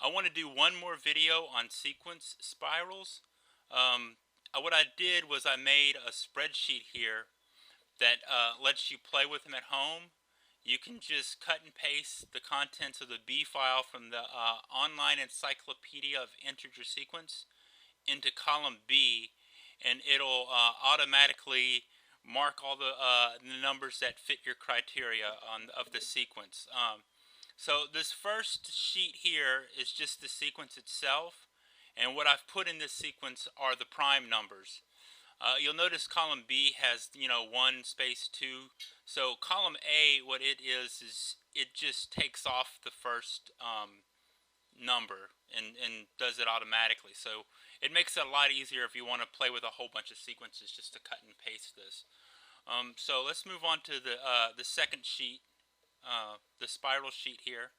I want to do one more video on sequence spirals. What I did was I made a spreadsheet here that lets you play with them at home. You can just cut and paste the contents of the B file from the online encyclopedia of integer sequence into column B, and it'll automatically mark all the numbers that fit your criteria of the sequence. So this first sheet here is just the sequence itself, and what I've put in this sequence are the prime numbers. You'll notice column B has 1 space 2. So column A, what it is it just takes off the first number and does it automatically. So it makes it a lot easier if you want to play with a whole bunch of sequences just to cut and paste this. So let's move on to the second sheet, the spiral sheet here.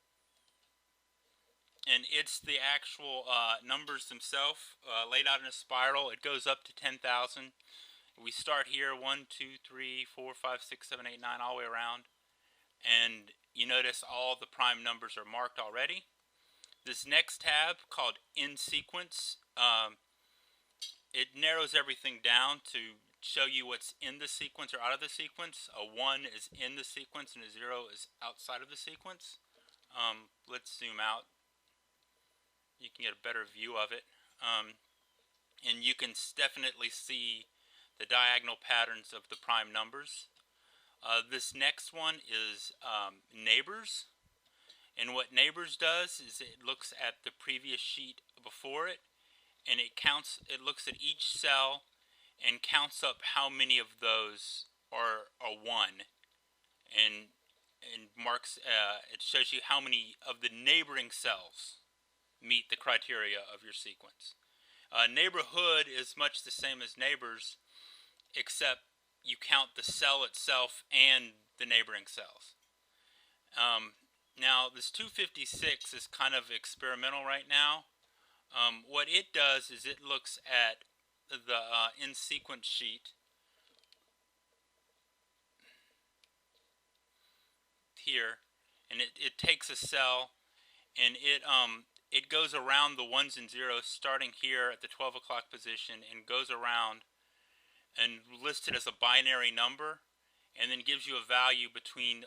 And it's the actual numbers themselves laid out in a spiral. It goes up to 10,000. We start here 1, 2, 3, 4, 5, 6, 7, 8, 9, all the way around. And you notice all the prime numbers are marked already. This next tab called In Sequence, it narrows everything down to show you what's in the sequence or out of the sequence. A 1 is in the sequence and a 0 is outside of the sequence. Let's zoom out. You can get a better view of it. And you can definitely see the diagonal patterns of the prime numbers. This next one is neighbors. And what neighbors does is it looks at the previous sheet before it, and it looks at each cell and counts up how many of those are a 1, and marks it shows you how many of the neighboring cells meet the criteria of your sequence. Neighborhood is much the same as neighbors, except you count the cell itself and the neighboring cells. Now this 256 is kind of experimental right now. What it does is it looks at the in sequence sheet here, and it takes a cell and it goes around the 1s and 0s starting here at the 12 o'clock position and goes around and lists it as a binary number, and then gives you a value between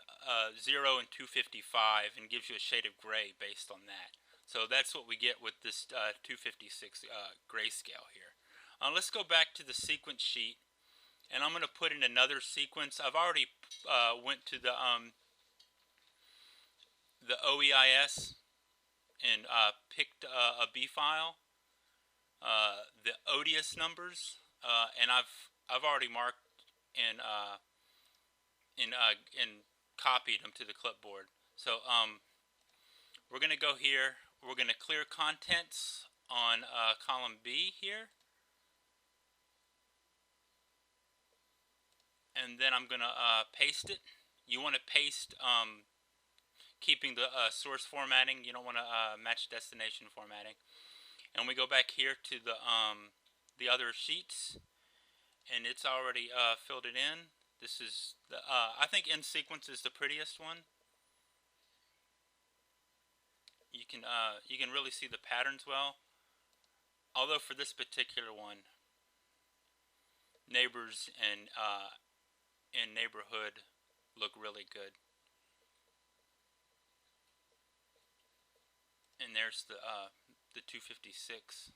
0 and 255 and gives you a shade of gray based on that. So that's what we get with this 256 grayscale here. Let's go back to the sequence sheet, and I'm going to put in another sequence. I've already went to the OEIS and picked a B file, the Odious numbers, and I've already marked and copied them to the clipboard. So we're going to go here. We're going to clear contents on column B here, and then I'm going to paste it. You want to paste keeping the source formatting. You don't want to match destination formatting. And we go back here to the other sheets, and it's already filled it in. This is the I think in sequence is the prettiest one. You can really see the patterns well. Although for this particular one, neighbors and neighborhood look really good. And there's the 256.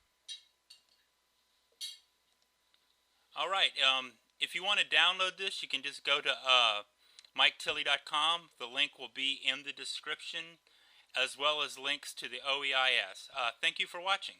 All right. If you want to download this, you can just go to MikeTilley.com. The link will be in the description, as well as links to the OEIS. Thank you for watching.